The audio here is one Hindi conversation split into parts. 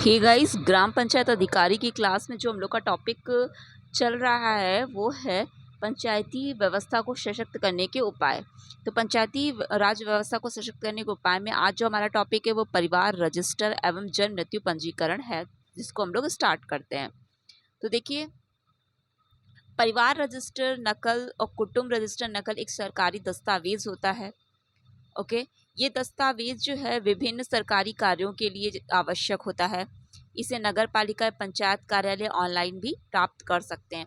हे गाइस, ग्राम पंचायत अधिकारी की क्लास में जो हम लोग का टॉपिक चल रहा है वो है पंचायती व्यवस्था को सशक्त करने के उपाय। तो पंचायती राज व्यवस्था को सशक्त करने के उपाय में आज जो हमारा टॉपिक है वो परिवार रजिस्टर एवं जन्म मृत्यु पंजीकरण है, जिसको हम लोग स्टार्ट करते हैं। तो देखिए, परिवार रजिस्टर नकल और कुटुंब रजिस्टर नकल एक सरकारी दस्तावेज होता है। ओके, ये दस्तावेज जो है विभिन्न सरकारी कार्यों के लिए आवश्यक होता है। इसे नगर पालिका या पंचायत कार्यालय ऑनलाइन भी प्राप्त कर सकते हैं।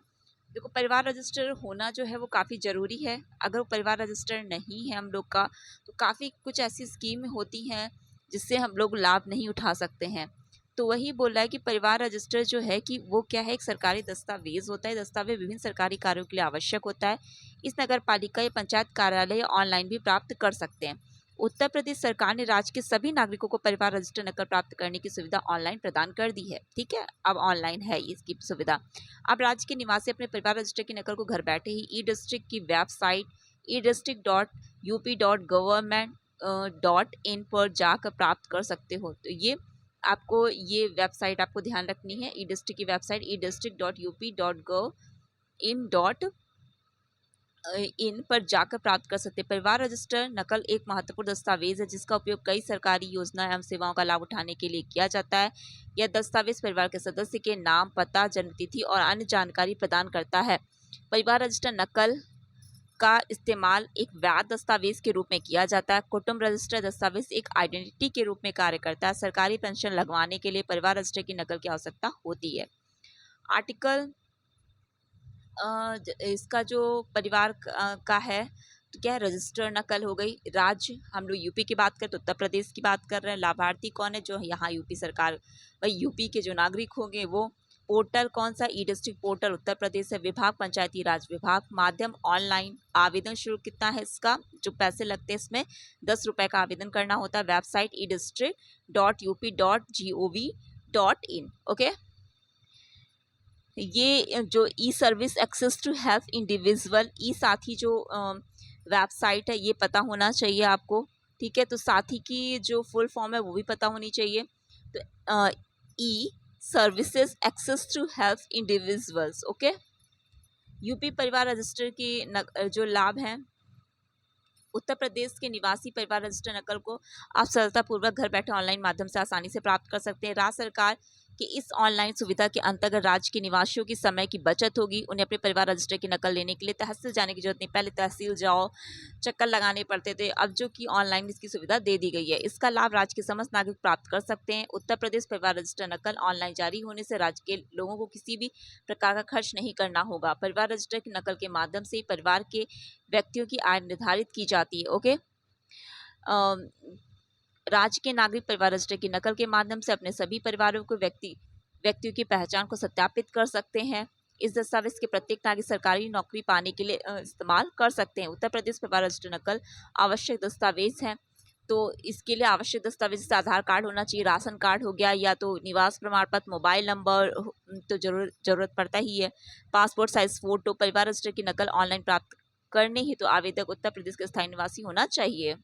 देखो, परिवार रजिस्टर होना जो है वो काफ़ी ज़रूरी है। अगर वो परिवार रजिस्टर नहीं है हम लोग का, तो काफ़ी कुछ ऐसी स्कीम होती हैं जिससे हम लोग लाभ नहीं उठा सकते हैं। तो वही बोल रहा है कि परिवार रजिस्टर जो है कि वो क्या है, एक सरकारी दस्तावेज होता है। दस्तावेज विभिन्न सरकारी कार्यों के लिए आवश्यक होता है। इस नगर पालिका या पंचायत कार्यालय ऑनलाइन भी प्राप्त कर सकते हैं। उत्तर प्रदेश सरकार ने राज्य के सभी नागरिकों को परिवार रजिस्टर नकल प्राप्त करने की सुविधा ऑनलाइन प्रदान कर दी है। ठीक है, अब ऑनलाइन है इसकी सुविधा। अब राज्य के निवासी अपने परिवार रजिस्टर की नकल को घर बैठे ही ई डिस्ट्रिक्ट की वेबसाइट edistrict.up.government.in पर जाकर प्राप्त कर सकते हो। तो ये वेबसाइट आपको ध्यान रखनी है। ई डिस्ट्रिक्ट की वेबसाइट edistrict.up.gov.in पर जाकर प्राप्त कर सकते हैं। परिवार रजिस्टर नकल एक महत्वपूर्ण दस्तावेज है जिसका उपयोग कई सरकारी योजना एवं सेवाओं का लाभ उठाने के लिए किया जाता है। यह दस्तावेज परिवार के सदस्य के नाम, पता, जन्मतिथि और अन्य जानकारी प्रदान करता है। परिवार रजिस्टर नकल का इस्तेमाल एक वैध दस्तावेज के रूप में किया जाता है। कुटुंब रजिस्टर दस्तावेज एक आइडेंटिटी के रूप में कार्य करता है। सरकारी पेंशन लगवाने के लिए परिवार रजिस्टर की नकल की आवश्यकता होती है। आर्टिकल इसका जो परिवार का है, तो क्या है, रजिस्टर नकल हो गई। राज्य हम लोग यूपी की बात करें तो उत्तर प्रदेश की बात कर रहे हैं। लाभार्थी कौन है, जो यहाँ यूपी सरकार, भाई यूपी के जो नागरिक होंगे वो। पोर्टल कौन सा, ई डिस्ट्रिक्ट पोर्टल उत्तर प्रदेश है। विभाग पंचायती राज विभाग। माध्यम ऑनलाइन। आवेदन शुल्क कितना है इसका, जो पैसे लगते हैं इसमें 10 रुपये का आवेदन करना होता है। Website edistrict.up.gov.in। ओके, ये जो e service access to help individual, e Saathi जो वेबसाइट है ये पता होना चाहिए आपको। ठीक है, तो साथी की जो फुल फॉर्म है वो भी पता होनी चाहिए। तो e services access to help individuals. Okay, UP Parivar register की जो लाभ हैं, उत्तर प्रदेश के निवासी परिवार रजिस्टर नकल को आप सरलतापूर्वक घर बैठे ऑनलाइन माध्यम से आसानी से प्राप्त कर सकते हैं। राज्य सरकार कि इस ऑनलाइन सुविधा के अंतर्गत राज्य के निवासियों की समय की बचत होगी। उन्हें अपने परिवार रजिस्टर की नकल लेने के लिए तहसील जाने की जरूरत नहीं। पहले तहसील जाओ, चक्कर लगाने पड़ते थे, अब जो कि ऑनलाइन इसकी सुविधा दे दी गई है। इसका लाभ राज्य के समस्त नागरिक प्राप्त कर सकते हैं। उत्तर प्रदेश परिवार रजिस्टर नकल ऑनलाइन जारी होने से राज्य के लोगों को किसी भी प्रकार का खर्च नहीं करना होगा। परिवार रजिस्टर की नकल के माध्यम से परिवार के व्यक्तियों की आय निर्धारित की जाती है। ओके, राज्य के नागरिक परिवार रजिस्टर की नकल के माध्यम से अपने सभी परिवारों को व्यक्तियों की पहचान को सत्यापित कर सकते हैं। इस दस्तावेज के प्रत्येक नागरिक सरकारी नौकरी पाने के लिए इस्तेमाल कर सकते हैं। उत्तर प्रदेश परिवार रजिस्टर नकल आवश्यक दस्तावेज है। तो इसके लिए आवश्यक दस्तावेज जैसे आधार कार्ड होना चाहिए, राशन कार्ड हो गया, या तो निवास प्रमाण पत्र, मोबाइल नंबर तो जरूरत पड़ता ही है। Passport size photo. परिवार रजिस्टर की नकल ऑनलाइन प्राप्त करने हेतु तो आवेदक उत्तर प्रदेश के स्थायी निवासी होना चाहिए।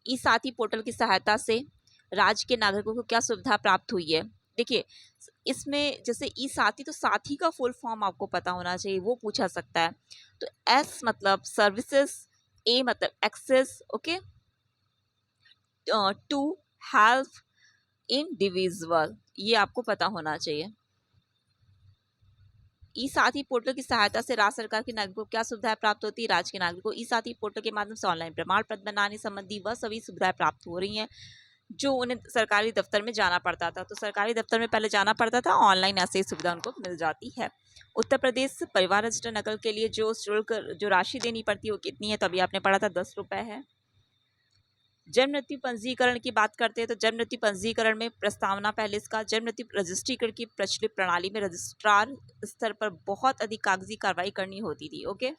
ई साथी पोर्टल की सहायता से राज्य के नागरिकों को क्या सुविधा प्राप्त हुई है। देखिए, इसमें जैसे ई साथी, तो साथी का फुल फॉर्म आपको पता होना चाहिए, वो पूछा सकता है। तो एस मतलब सर्विसेज, ए मतलब access, okay, to help individual, ये आपको पता होना चाहिए। ई साथी पोर्टल की सहायता से राज्य सरकार के नागरिकों को क्या सुविधाएं प्राप्त होती है। राज्य के नागरिकों को ई साथी पोर्टल के माध्यम से ऑनलाइन प्रमाण पत्र बनाने संबंधी वह सभी सुविधाएं प्राप्त हो रही हैं जो उन्हें सरकारी दफ्तर में जाना पड़ता था। तो सरकारी दफ्तर में पहले जाना पड़ता था, ऑनलाइन ऐसे ही सुविधा उनको मिल जाती है। उत्तर प्रदेश परिवार रजिस्टर नकल के लिए जो शुल्क, जो राशि देनी पड़ती है वो कितनी है, तो अभी आपने पढ़ा था 10 रुपये है। जन्म मृत्यु पंजीकरण की बात करते हैं तो जन्म मृत्यु पंजीकरण में प्रस्तावना पहले इसका जन्म मृत्यु रजिस्ट्रीकरण की प्रचलित प्रणाली में रजिस्ट्रार स्तर पर बहुत अधिक कागजी कार्रवाई करनी होती थी। ओके,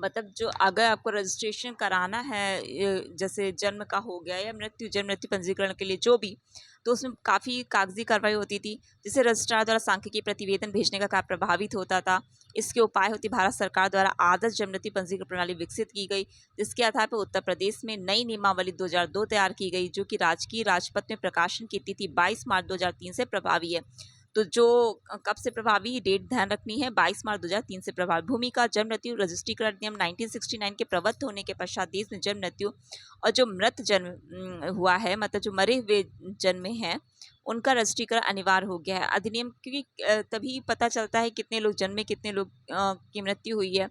मतलब जो अगर आपको रजिस्ट्रेशन कराना है जैसे जन्म का हो गया या जन्म मृत्यु पंजीकरण के लिए जो भी, तो उसमें काफ़ी कागजी कार्रवाई होती थी, जिससे रजिस्ट्रार द्वारा सांख्यिकीय प्रतिवेदन भेजने का कार्य प्रभावित होता था। इसके उपाय होती भारत सरकार द्वारा आदर्श जन्म मृत्यु पंजीकरण प्रणाली विकसित की गई, जिसके आधार पर उत्तर प्रदेश में नई नियमावली 2002 तैयार की गई, जो कि राजकीय राजपत्र में प्रकाशन की तिथि 22 मार्च 2003 से प्रभावी है। तो जो कब से प्रभावी, डेट ध्यान रखनी है, 22 मार्च 2003 से प्रभावी। भूमि का जन्म मृत्यु रजिस्ट्रीकरण नियम 1969 के प्रवृत्त होने के पश्चात देश में जन्म मृत्यु और जो मृत जन्म हुआ है, मतलब जो मरे हुए जन्म हैं, उनका रजिस्ट्रीकरण अनिवार्य हो गया है अधिनियम, क्योंकि तभी पता चलता है कितने लोग जन्मे, कितने लोग की मृत्यु हुई है।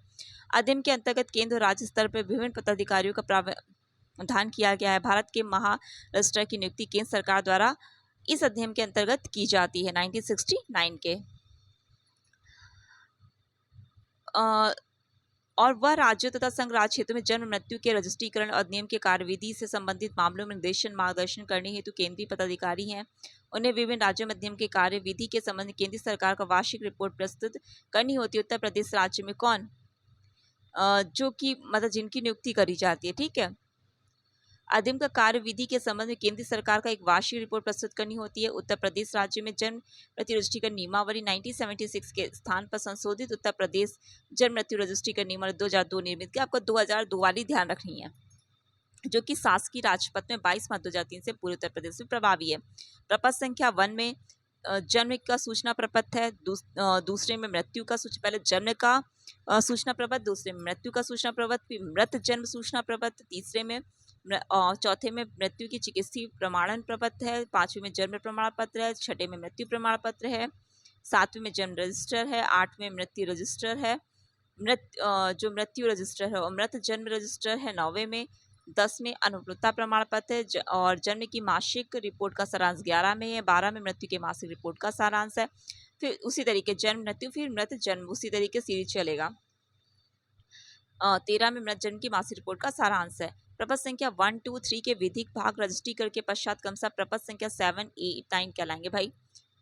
अधिनियम के अंतर्गत केंद्र और राज्य स्तर पर विभिन्न पदाधिकारियों का प्रावधान किया गया है। भारत के महा रजिस्ट्रार की नियुक्ति केंद्र सरकार द्वारा इस अधिनियम के अंतर्गत की जाती है 1969 के। और वह राज्यों तथा संघ राज्य क्षेत्रों में जन्म मृत्यु के रजिस्ट्रीकरण अधिनियम के कार्यविधि से संबंधित मामलों में निर्देशन मार्गदर्शन करने हेतु केंद्रीय पदाधिकारी हैं। उन्हें विभिन्न राज्यों में अधिनियम के कार्यविधि के संबंध में केंद्रीय सरकार का वार्षिक रिपोर्ट प्रस्तुत करनी होती है। उत्तर प्रदेश राज्य में कौन, जो कि मतलब जिनकी नियुक्ति करी जाती है, ठीक है। अधिनियम का कार्यविधि के संबंध में केंद्र सरकार का एक वार्षिक रिपोर्ट प्रस्तुत करनी होती है। उत्तर प्रदेश राज्य में जन्म मृत्यु रजिस्ट्रीकरण नियमावली 1976 के स्थान पर संशोधित उत्तर प्रदेश जन्म मृत्यु रजिस्ट्रीकरण नियमावली 2002 निर्मित की। आपको 2002 वाली ध्यान रखनी है, जो कि शासकीय राजपत्र में 22 मार्च 2003 से पूरे उत्तर प्रदेश में प्रभावी है। प्रपत्र संख्या 1 में जन्म का सूचना प्रपत्र है, दूसरे में मृत्यु का सूचना, पहले जन्म का सूचना प्रपत्र, दूसरे में मृत्यु का सूचना प्रपत्र, फिर मृत जन्म सूचना प्रपत्र, तीसरे में चौथे में मृत्यु की चिकित्सीय प्रमाणन प्रपत्र है, पांचवें में जन्म प्रमाण पत्र है, छठे में मृत्यु प्रमाण पत्र है, सातवें में जन्म रजिस्टर है, आठवें मृत्यु रजिस्टर है, जो मृत्यु रजिस्टर है और मृत जन्म रजिस्टर है नौवें में, 10 में अनुपलब्धता प्रमाण पत्र है और जन्म की मासिक रिपोर्ट का सारांश 11 में है, 12 में मृत्यु के मासिक रिपोर्ट का सारांश है, फिर उसी तरीके जन्म मृत्यु फिर मृत जन्म उसी तरीके सीरीज चलेगा। 13 में मृत जन्म की मासिक रिपोर्ट का सारांश है। प्रपत्र संख्या 1, 2, 3 के विधिक भाग रजिस्ट्रीकरण के पश्चात क्रमशः प्रपत्र संख्या 7, 8, 9 कहलाएंगे भाई।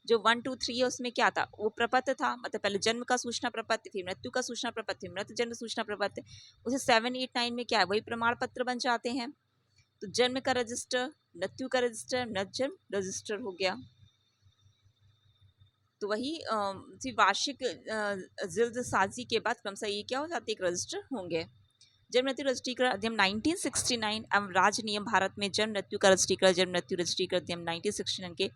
जो 1, 2, 3 है उसमें क्या था, वो प्रपत्र था, मतलब पहले जन्म का सूचना प्रपत्र, फिर मृत्यु का सूचना प्रपत्र, फिर मृत जन्म सूचना प्रपत्र। उसे 7, 8, 9 में क्या है, वही प्रमाण पत्र बन जाते हैं। तो जन्म का रजिस्टर, मृत्यु का रजिस्टर, मृत जन्म रजिस्टर हो गया। तो वही वार्षिक जिल्द साजी के बाद क्रमशः ये क्या हो जाते, एक रजिस्टर होंगे। जन्म मृत्यु रजिस्ट्रीकरण अधिनियम 1969 एवं राज्य नियम भारत में जन्म मृत्यु का रजिस्ट्रीकरण जन्म मृत्यु रजिस्ट्रीकरण अधिनियम 1969 के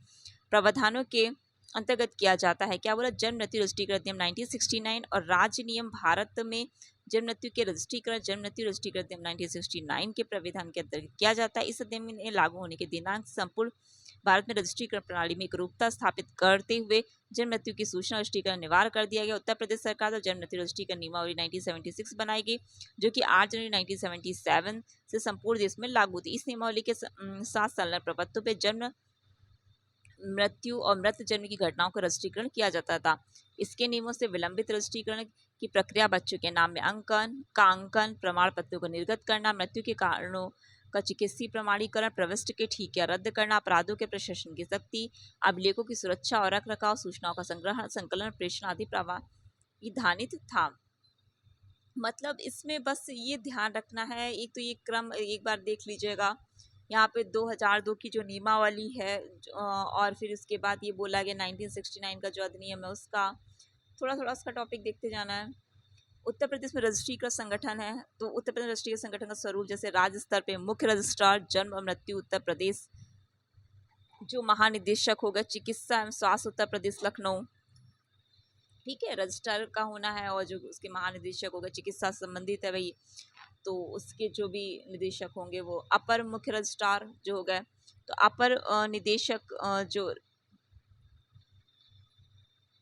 प्रावधानों के अंतर्गत किया जाता है। क्या बोला, जन्म मृत्यु रजिस्ट्रीकरण अधिनियम 1969 और राज्य नियम भारत में जन्म मृत्यु के रजिस्ट्रीकरण जन्म मृत्यु रजिस्ट्रीकरण अधिनियम 1969 के प्रावधान के अंतर्गत किया जाता है। इस अधिनियम में लागू होने के दिनांक संपूर्ण भारत में रजिस्ट्रीकरण प्रणाली में एकरूपता स्थापित करते हुए जन्म मृत्यु की सूचना रजिस्ट्रीकरण अनिवार्य कर दिया गया। उत्तर प्रदेश सरकार द्वारा जन्म मृत्यु रजिस्ट्रीकरण नियमावली 1976 बनाई गई, जो कि 8 जनवरी 1977 से संपूर्ण देश में लागू थी। इस नियमावली के साथ संलग्न प्रपत्रों पर जन्म मृत्यु और मृत जन्म की घटनाओं का रजिस्ट्रीकरण किया जाता था। इसके नियमों से विलंबित रजिस्ट्रीकरण की प्रक्रिया, बच्चों के नाम में अंकन प्रमाण पत्रों को निर्गत करना, मृत्यु के कारणों का चिकित्सीय प्रमाणीकरण, प्रविष्ट के ठीक या रद्द करना, अपराधों के प्रशासन की शक्ति, अभिलेखों की सुरक्षा और रख रखाव, सूचनाओं का संग्रहण, संकलन, प्रेषण आदि प्रावधानित था। मतलब इसमें बस ये ध्यान रखना है, एक तो ये क्रम एक बार देख लीजिएगा। यहाँ पे 2002 की जो नियमावली है और फिर उसके बाद ये बोला गया 1969 का जो अधिनियम है उसका थोड़ा थोड़ा उसका टॉपिक देखते जाना है। उत्तर प्रदेश में रजिस्ट्रीकृत संगठन है, तो उत्तर प्रदेश रजिस्ट्रीकृत संगठन का स्वरूप जैसे राज्य स्तर पे मुख्य रजिस्ट्रार जन्म और मृत्यु उत्तर प्रदेश, जो महानिदेशक होगा चिकित्सा एवं स्वास्थ्य उत्तर प्रदेश लखनऊ, ठीक है, रजिस्ट्रार का होना है, और जो उसके महानिदेशक होगा चिकित्सा संबंधित है भाई, तो उसके जो भी निदेशक होंगे वो अपर मुख्य रजिस्ट्रार जो हो गए। तो अपर निदेशक जो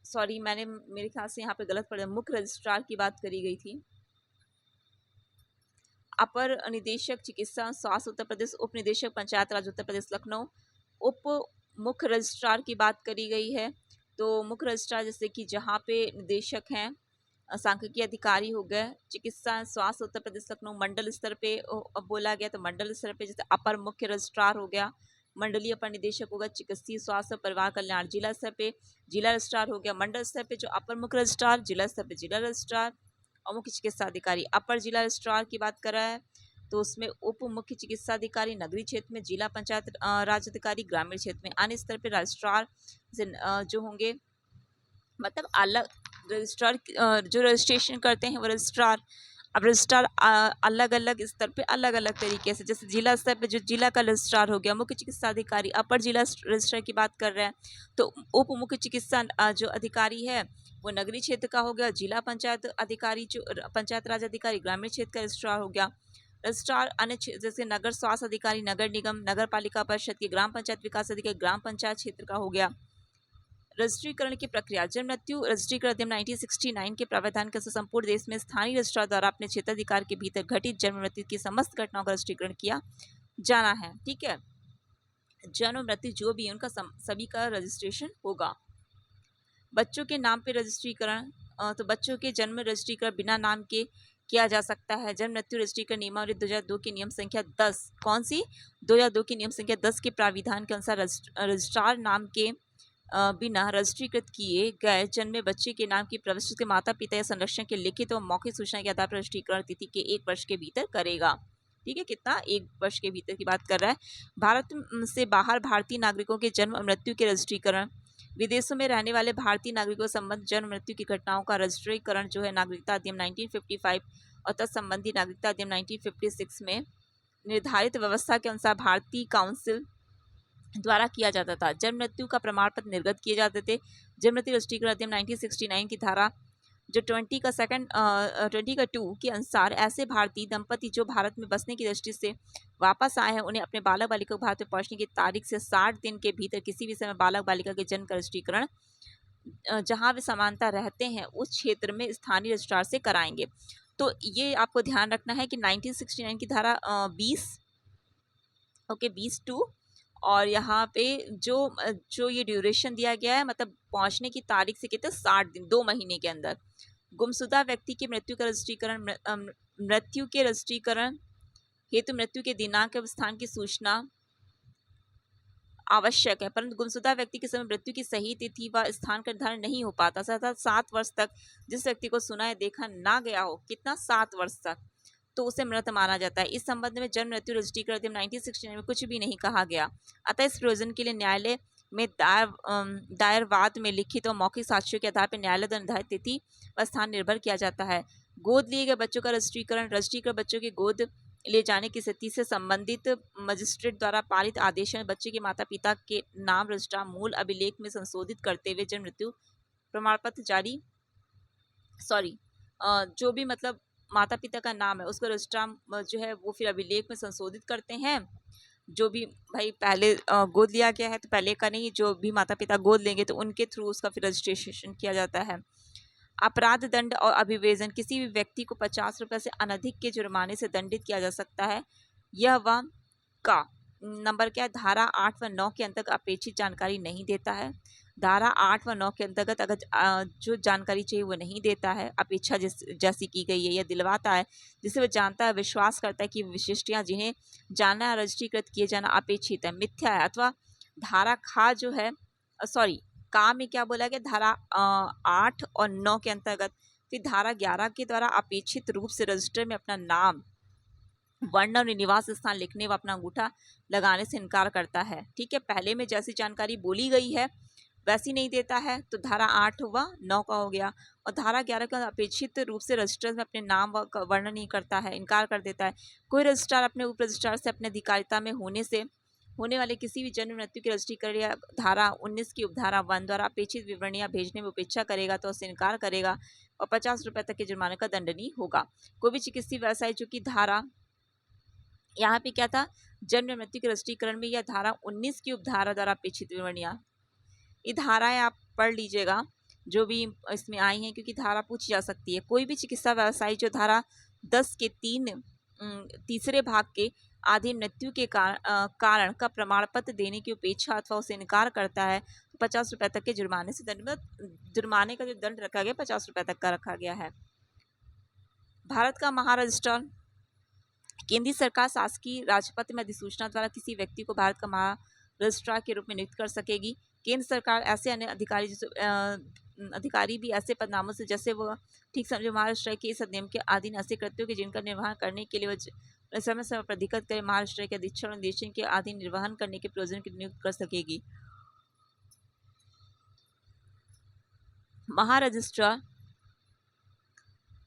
सॉरी मैंने मेरे ख्याल से यहाँ पे गलत पढ़ा, मुख्य रजिस्ट्रार की बात करी गई थी। अपर निदेशक चिकित्सा स्वास्थ्य उत्तर प्रदेश, उप निदेशक पंचायत राज उत्तर प्रदेश लखनऊ, उप मुख्य रजिस्ट्रार की बात करी गई है। तो मुख्य रजिस्ट्रार जैसे कि जहाँ पे निदेशक हैं सांख्यिकी अधिकारी हो गए, चिकित्सा स्वास्थ्य उत्तर प्रदेश लखनऊ मंडल स्तर पे बोला गया, तो मंडल स्तर पे जैसे अपर मुख्य रजिस्ट्रार हो गया, मंडलीय अपर निदेशक होगा, चिकित्सीय स्वास्थ्य परिवार कल्याण जिला स्तर पे जिला रजिस्ट्रार हो गया, मंडल स्तर पे जो अपर मुख्य रजिस्ट्रार, जिला स्तर पे जिला रजिस्ट्रार, और मुख्य चिकित्सा अधिकारी। अपर जिला रजिस्ट्रार की बात कर रहा है तो उसमें उप मुख्य चिकित्सा अधिकारी नगरीय क्षेत्र में, जिला पंचायत राज अधिकारी ग्रामीण क्षेत्र में। अन्य स्तर पर रजिस्ट्रार जो होंगे मतलब अलग रजिस्ट्रार जो रजिस्ट्रेशन करते हैं वो रजिस्ट्रार। अब रजिस्ट्रार अलग अलग स्तर पे अलग अलग तरीके से, जैसे जिला स्तर पे जो जिला का रजिस्ट्रार हो गया, मुख्य चिकित्सा अधिकारी। अपर जिला रजिस्ट्रार की बात कर रहे हैं तो उप मुख्य चिकित्सा जो अधिकारी है वो नगरीय क्षेत्र का हो गया। जिला पंचायत अधिकारी जो पंचायत राज अधिकारी ग्रामीण क्षेत्र का रजिस्ट्रार हो गया। रजिस्ट्रार अन्य जैसे नगर स्वास्थ्य अधिकारी नगर निगम नगर पालिका परिषद के, ग्राम पंचायत विकास अधिकारी ग्राम पंचायत क्षेत्र का हो गया। रजिस्ट्रीकरण की प्रक्रिया। जन्म मृत्यु रजिस्ट्रीकरण अधिनियम 1969 के प्रावधान के अनुसार संपूर्ण देश में स्थानीय रजिस्ट्रार द्वारा अपने क्षेत्राधिकार के भीतर घटित जन्म मृत्यु की समस्त घटनाओं का रजिस्ट्रीकरण किया जाना है। ठीक है, जन्म मृत्यु जो भी है उनका सभी का रजिस्ट्रेशन होगा। बच्चों के नाम पे रजिस्ट्रीकरण, तो बच्चों के जन्म रजिस्ट्रीकरण बिना नाम के किया जा सकता है। जन्म मृत्यु रजिस्ट्रीकरण नियमावली 2002 के नियम संख्या 10, कौन सी 2002 के नियम संख्या 10 के प्राविधान के अनुसार रजिस्ट्रार नाम के बिना रजिस्ट्रीकृत किए गए जन्मे बच्चे के नाम की प्रविष्टि के माता पिता या संरक्षण के लिखित और मौखिक सूचना के आधार पर रजिस्ट्रीकरण तिथि के 1 वर्ष के भीतर करेगा। ठीक है, कितना 1 वर्ष के भीतर की बात कर रहा है। भारत से बाहर भारतीय नागरिकों के जन्म और मृत्यु के रजिस्ट्रीकरण। विदेशों में रहने वाले भारतीय नागरिकों से संबंधित जन्म मृत्यु की घटनाओं का रजिस्ट्रीकरण जो है नागरिकता अधिनियम 1955 और तत्संबंधी नागरिकता अधिनियम 1956 में निर्धारित व्यवस्था के अनुसार भारतीय काउंसिल द्वारा किया जाता था। जन्म मृत्यु का प्रमाण पत्र निर्गत किए जाते थे। जन्म मृत्यु रजिस्ट्रीकरण अधिनियम 1969 की धारा जो 20 के अनुसार ऐसे भारतीय दंपति जो भारत में बसने की दृष्टि से वापस आए हैं उन्हें अपने बालक बालिका को भारत में पहुंचने की तारीख से 60 दिन के भीतर किसी भी समय बालक बालिका के जन्म का रजिस्ट्रीकरण जहां वे समानता रहते हैं उस क्षेत्र में स्थानीय रजिस्ट्रार से कराएंगे। तो ये आपको ध्यान रखना है कि 1969 की धारा 20 20(2) और यहाँ पे जो ये ड्यूरेशन दिया गया है मतलब पहुंचने की तारीख से कितने 60 दिन 2 महीने के अंदर। गुमशुदा व्यक्ति की मृत्यु का रजिस्ट्रीकरण मृत्यु के रजिस्ट्रीकरण हेतु मृत्यु के दिनांक एवं स्थान की सूचना आवश्यक है, परंतु गुमशुदा व्यक्ति के समय मृत्यु की सही तिथि व स्थान का निर्धारण नहीं हो पाता। अर्थात 7 वर्ष तक जिस व्यक्ति को सुना या देखा ना गया हो, कितना 7 वर्ष तक, तो उसे मृत माना जाता है। इस संबंध में जन्म मृत्यु रजिस्ट्रीकरण अधिनियम 1969 में कुछ भी नहीं कहा गया। अतः इस प्रयोजन के लिए न्यायालय में दायर वाद में लिखित और मौखिक साक्ष्यों के आधार पर न्यायालय द्वारा निर्धारित तिथि व स्थान निर्भर किया जाता है। गोद लिए गए बच्चों का रजिस्ट्रीकरण बच्चों की गोद ले जाने की स्थिति से संबंधित मजिस्ट्रेट द्वारा पारित आदेश में बच्चे के माता पिता के नाम रजिस्ट्रार मूल अभिलेख में संशोधित करते हुए जन्म मृत्यु प्रमाण पत्र जारी जो भी मतलब माता पिता का नाम है उसको रजिस्ट्रार जो है वो फिर अभिलेख में संशोधित करते हैं। जो भी भाई पहले गोद लिया गया है तो पहले का नहीं, जो भी माता पिता गोद लेंगे तो उनके थ्रू उसका फिर रजिस्ट्रेशन किया जाता है। अपराध दंड और अभिवेजन। किसी भी व्यक्ति को 50 रुपये से अनधिक के जुर्माने से दंडित किया जा सकता है। यह वह का नंबर क्या है, धारा 8 व 9 के अंतर्गत अपेक्षित जानकारी नहीं देता है। धारा 8 व 9 के अंतर्गत अगर जो जानकारी चाहिए वो नहीं देता है, अपेक्षा जैसी की गई है, यह दिलवाता है जिसे वह जानता है, विश्वास करता है कि विशिष्टियाँ जिन्हें जानना रजिस्ट्रीकृत किए जाना अपेक्षित है मिथ्या है, अथवा धारा खा जो है का में क्या बोला गया, धारा 8 और 9 के अंतर्गत। फिर धारा 11 के द्वारा अपेक्षित रूप से रजिस्टर में अपना नाम, वर्ण और निवास स्थान लिखने व अपना अंगूठा लगाने से इनकार करता है। ठीक है, पहले में जैसी जानकारी बोली गई है वैसी नहीं देता है तो धारा 8 व 9 का हो गया। और धारा 11 का अपेक्षित रूप से रजिस्टर में अपने नाम व वर्ण नहीं करता है, इनकार कर देता है। कोई रजिस्ट्रार अपने उप रजिस्ट्रार से अपने अधिकारिता में होने वाले किसी भी जन्म मृत्यु की रजिस्ट्रीकरण या धारा 19 की उपधारा 1 द्वारा अपेक्षित विवरणियां भेजने में उपेक्षा करेगा तो उससे इनकार करेगा और 50 रुपये तक के जुर्माने का दंडनीय होगा। कोई भी चिकित्सीय व्यवसाय जो कि धारा यहाँ पे क्या था, जन्म मृत्यु के रजिस्ट्रीकरण में यह धारा 19 की उपधारा द्वारा अपेक्षित विवरणियां, ये धाराएं आप पढ़ लीजिएगा जो भी इसमें आई हैं क्योंकि धारा पूछी जा सकती है। कोई भी चिकित्सा व्यवसायी जो धारा 10 के तीसरे भाग के आधे मृत्यु के कारण का प्रमाण पत्र देने की उपेक्षा अथवा उसे इनकार करता है तो 50 रुपये तक के जुर्माने से जुर्माने का जो दंड रखा गया 50 रुपये तक का रखा गया है। भारत का महारजिस्ट्रार। केंद्रीय सरकार शासकीय राजपत्र में अधिसूचना द्वारा किसी व्यक्ति को भारत का महारजिस्ट्रार के रूप में नियुक्त कर सकेगी। केंद्र सरकार ऐसे अन्य अधिकारी अधिकारी भी ऐसे पदनामों से जैसे वो ठीक समझे महाराष्ट्र के इस अधिनियम के अधीन ऐसे कृत्यों के जिनका निर्वहन करने के लिए वह समय समय पर अधिकृत करे महाराष्ट्र के अधीक्षण और निदेशन के अधीन निर्वहन करने के प्रयोजन की नियुक्त कर सकेगी। महारजिस्ट्रार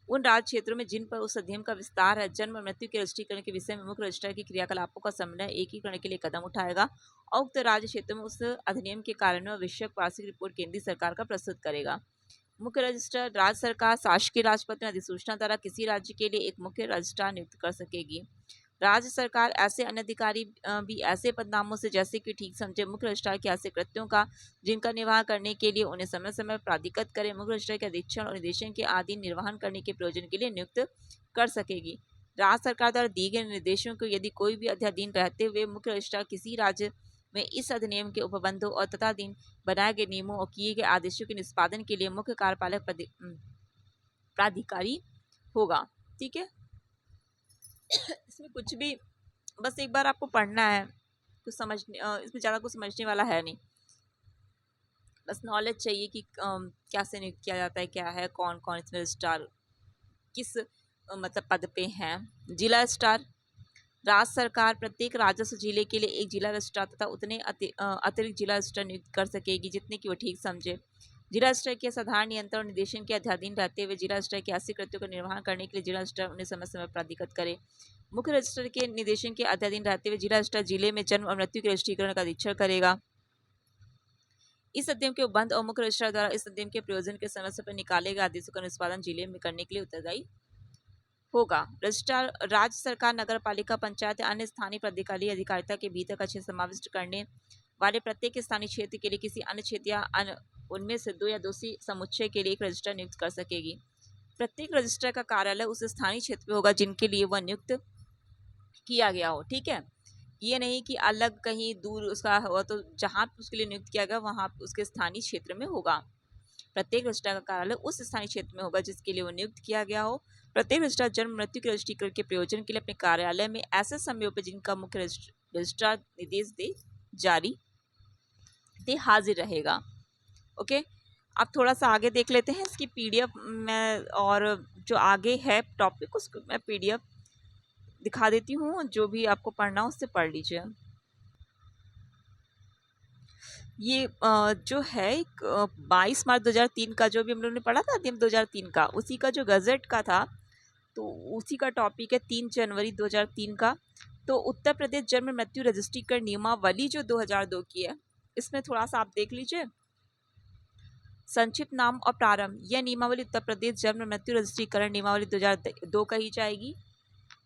उन राज्य क्षेत्रों में जिन पर उस अधिनियम का विस्तार है जन्म और मृत्यु के रजिस्ट्रीकरण के विषय में मुख्य रजिस्ट्रार की क्रियाकलापों का समन्वय एकीकरण के लिए कदम उठाएगा और उक्त राज्य क्षेत्र में उस अधिनियम के कार्यान्वयन विषयक वार्षिक रिपोर्ट केंद्रीय सरकार का प्रस्तुत करेगा। मुख्य रजिस्ट्रार राज्य सरकार शासकीय राजपत्र में अधिसूचना द्वारा किसी राज्य के लिए एक मुख्य रजिस्ट्रार नियुक्त कर सकेगी। राज्य सरकार ऐसे अन्य अधिकारी भी ऐसे पदनामों से जैसे कि ठीक समझे मुख्य रजिस्ट्रार के ऐसे कृत्यों का जिनका निर्वाह करने के लिए उन्हें समय समय पर प्राधिकृत करे मुख्य रजिस्ट्रार के अधीक्षण और निदेशन के आदि निर्वहन करने के प्रयोजन के लिए नियुक्त कर सकेगी। राज्य सरकार द्वारा दिए गए निर्देशों को यदि कोई भी अध्याधीन रहते हुए मुख्य रजिस्ट्रार किसी राज्य में इस अधिनियम के उपबंधों और तथाधीन बनाए गए नियमों और किए गए आदेशों के निष्पादन के लिए मुख्य कार्यपालक प्राधिकारी होगा। ठीक है, इसमें कुछ भी बस एक बार आपको पढ़ना है, कुछ समझने इसमें ज़्यादा कुछ समझने वाला है नहीं, बस नॉलेज चाहिए कि कैसे नियुक्त किया जाता है, क्या है, कौन कौन इसमें रजिस्ट्रार किस मतलब पद पे हैं। जिला रजिस्ट्रार राज्य सरकार प्रत्येक राजस्व जिले के लिए एक जिला रजिस्ट्रार तथा उतने अतिरिक्त जिला रजिस्ट्रार नियुक्त कर सकेगी जितने की वो ठीक समझे। जिला रजिस्ट्रार के साधारण नियंत्रण और निदेशन के अधीन रहते हुए जिला रजिस्ट्रार के ऐसे कृत्यों का निर्वहन करने के लिए जिला रजिस्ट्रार उन्हें समय समय पर प्राधिकृत करे। मुख्य रजिस्ट्रार के निदेशन के अधीन रहते हुए जिला रजिस्ट्रार जिले में जन्म और मृत्यु के रजिस्ट्रीकरण का अधीक्षण करेगा। इस अधिनियम के उपबंध और मुख्य रजिस्ट्रार द्वारा इस अधिनियम के प्रयोजन के समय पर निकाले गए आदेशों का निष्पादन जिले में करने के लिए उत्तरदायी होगा। रजिस्ट्रार राज्य सरकार नगर पालिका पंचायत या अन्य स्थानीय प्राधिकारी अधिकारिता के भीतर का क्षेत्र समाविष्ट करने वाले प्रत्येक स्थानीय क्षेत्र के लिए किसी अन्य क्षेत्र या उनमें से दो या दूसरी समुच्चय के लिए एक रजिस्ट्रार नियुक्त कर सकेगी। प्रत्येक रजिस्ट्रार का कार्यालय उस स्थानीय क्षेत्र में होगा जिनके लिए वह नियुक्त किया गया हो। ठीक है, ये नहीं कि अलग कहीं दूर उसका हुआ तो जहाँ उसके लिए नियुक्त किया गया वहाँ उसके स्थानीय क्षेत्र में होगा। प्रत्येक रजिस्ट्रार का कार्यालय उस स्थानीय क्षेत्र में होगा जिसके लिए वो नियुक्त किया गया हो। प्रत्येक रजिस्ट्रार जन्म मृत्यु के रजिस्ट्रीकरण के प्रयोजन के लिए अपने कार्यालय में ऐसे समयों पर जिनका मुख्य रजिस्ट्रार निर्देश दे हाजिर रहेगा। ओके, अब थोड़ा सा आगे देख लेते हैं इसकी पीडीएफ में, और जो आगे है टॉपिक उसको मैं पीडीएफ दिखा देती हूँ, जो भी आपको पढ़ना हो उससे पढ़ लीजिए। ये जो है 22 मार्च 2003 का जो भी हम लोगों ने पढ़ा था अधिनियम 2003 का, उसी का जो गजट का था तो उसी का टॉपिक है 3 जनवरी 2003 का। तो उत्तर प्रदेश जन्म मृत्यु रजिस्ट्रीकरण नियमावली जो 2002 की है, इसमें थोड़ा सा आप देख लीजिए। संक्षिप्त नाम और प्रारंभ, यह नियमावली उत्तर प्रदेश जन्म मृत्यु रजिस्ट्रीकरण नियमावली 2002 कही जाएगी।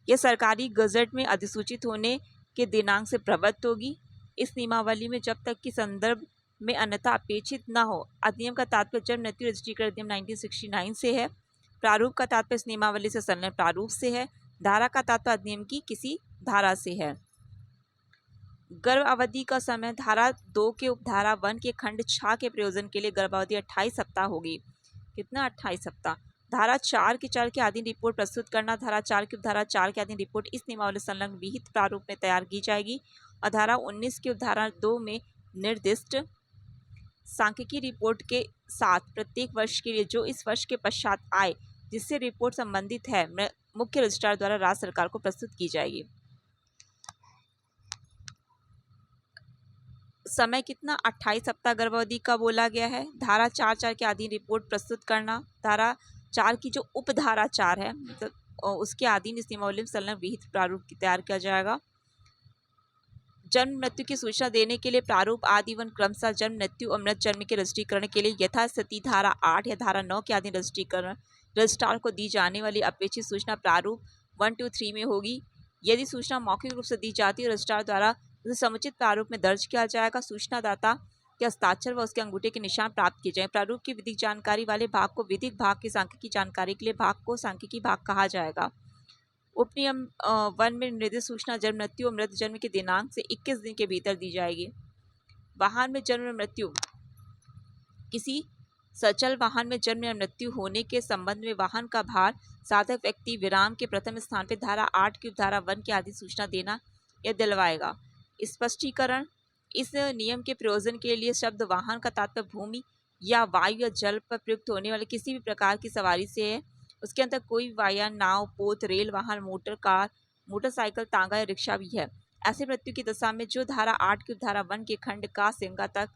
यह सरकारी गजट में अधिसूचित होने के दिनांक से प्रवृत्त होगी। इस नियमावली में जब तक कि संदर्भ में अन्यथा अपेक्षित न हो, अधिनियम का तात्पर्य जन्म मृत्यु रजिस्ट्रीकरण अधिनियम 1969 से है। प्रारूप का तात्पर्य इस नियमावली से संलग्न प्रारूप से है। धारा का तात्पर्य अधिनियम की किसी धारा से है। गर्भ अवधि का समय, धारा 2 के उपधारा 1 के खंड 6 के प्रयोजन के लिए गर्भावधि 28 सप्ताह होगी। कितना? 28 सप्ताह। धारा 4 के 4 के अधीन रिपोर्ट प्रस्तुत करना, धारा 4 की उपधारा 4 के अधीन रिपोर्ट इस नियमावली संलग्न विहित प्रारूप में तैयार की जाएगी और धारा 19 की उपधारा 2 में निर्दिष्ट सांख्यिकी रिपोर्ट के साथ प्रत्येक वर्ष के लिए जो इस वर्ष के पश्चात आए जिससे रिपोर्ट संबंधित है मुख्य रजिस्ट्रार द्वारा राज्य सरकार को प्रस्तुत की जाएगी। समय कितना? 28 सप्ताह गर्भावधि का बोला गया है। धारा 4 के अधीन रिपोर्ट प्रस्तुत करना, धारा 4 की जो उपधारा 4 है मतलब उसके अधीन इस नियमावली में संलग्न विहित प्रारूप तैयार किया जाएगा। जन्म मृत्यु की सूचना देने के लिए प्रारूप आदि वन क्रमशः जन्म मृत्यु और मृत जन्म के रजिस्ट्रीकरण के लिए यथास्थिति धारा 8 या धारा 9 के अधीन रजिस्ट्रीकरण रजिस्ट्रार को दी जाने वाली अपेक्षित सूचना प्रारूप 1, 2, 3 में होगी। यदि सूचना मौखिक रूप से दी जाती है, रजिस्ट्रार द्वारा उसे समुचित प्रारूप में दर्ज किया जाएगा। सूचनादाता के हस्ताक्षर व उसके अंगूठे के निशान प्राप्त किए जाए। प्रारूप की विधिक जानकारी वाले भाग को विधिक भाग की सांख्यिकी जानकारी के लिए भाग को सांख्यिकी भाग कहा जाएगा। उपनियम 1 में निर्दिष्ट सूचना जन्म मृत्यु और मृत जन्म के दिनांक से 21 दिन के भीतर दी जाएगी। वाहन में जन्म मृत्यु, किसी सचल वाहन में जन्म या मृत्यु होने के संबंध में वाहन का भार साधक व्यक्ति विराम के प्रथम स्थान पर धारा 8 की धारा 1 के आदि सूचना देना या दिलवाएगा। स्पष्टीकरण, इस नियम के प्रयोजन के लिए शब्द वाहन का तात्पर्य भूमि या वायु या जल पर प्रयुक्त होने वाले किसी भी प्रकार की सवारी से है। उसके अंदर कोई वाया, नाव, पोत, रेल वाहन, मोटर कार, मोटरसाइकिल, तांगा या रिक्शा भी है। ऐसे मृत्यु की दशा में जो धारा 8 की धारा 1 के खंड का सिंगा तक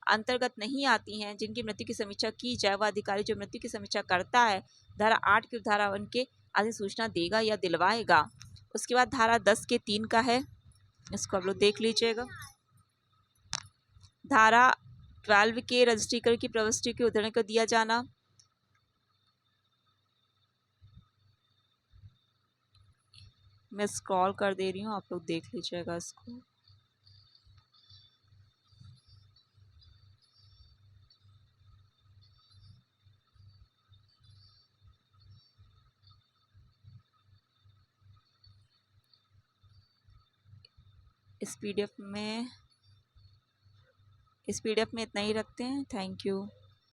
अंतर्गत नहीं आती हैं, जिनकी मृत्यु की समीक्षा की जाए, वह अधिकारी जो मृत्यु की समीक्षा करता है धारा 8 की धारा 1 के अधिसूचना देगा या दिलवाएगा। उसके बाद धारा 10 के 3 का है, इसको आप लोग देख लीजिएगा। धारा 12 के रजिस्ट्रीकरण की प्रविष्टि के उदाहरण को दिया जाना। मैं स्क्रॉल कर दे रही हूँ, आप लोग देख लीजिएगा इसको। इस पीडीएफ में इतना ही रखते हैं। Thank you.